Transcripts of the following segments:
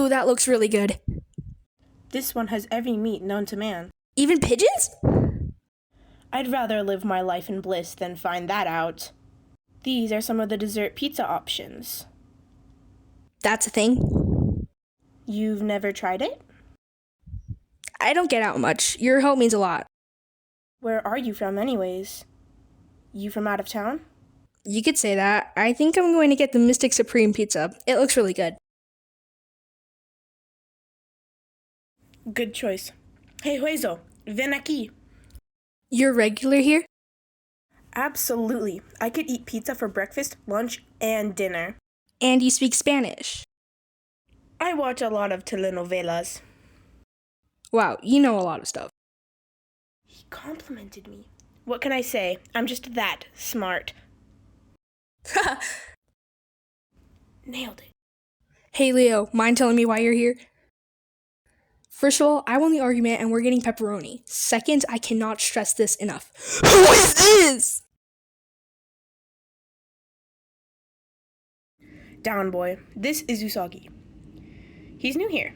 Ooh, that looks really good. This one has every meat known to man. Even pigeons? I'd rather live my life in bliss than find that out. These are some of the dessert pizza options. That's a thing. You've never tried it? I don't get out much. Your help means a lot. Where are you from anyways? You from out of town? You could say that. I think I'm going to get the Mystic Supreme pizza. It looks really good. Good choice. Hey, Hueso, ven aquí. You're regular here? Absolutely. I could eat pizza for breakfast, lunch, and dinner. And you speak Spanish. I watch a lot of telenovelas. Wow, you know a lot of stuff. He complimented me. What can I say? I'm just that smart. Nailed it. Hey Leo, mind telling me why you're here? First of all, I won the argument and we're getting pepperoni. Second, I cannot stress this enough. Who is this? Down, boy. This is Usagi. He's new here.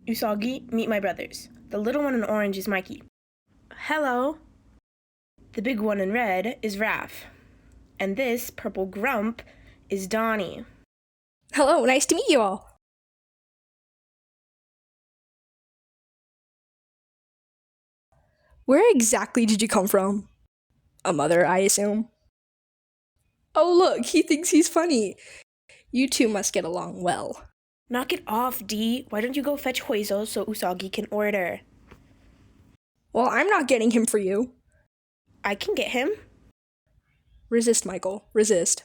Usagi, meet my brothers. The little one in orange is Mikey. Hello. The big one in red is Raph. And this purple grump is Donnie. Hello, nice to meet you all. Where exactly did you come from? A mother, I assume. Oh look, he thinks he's funny. You two must get along well. Knock it off, D. Why don't you go fetch Hueso so Usagi can order? Well, I'm not getting him for you. I can get him. Resist, Michael. Resist.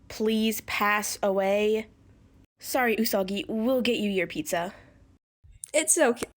Please pass away. Sorry, Usagi. We'll get you your pizza. It's okay.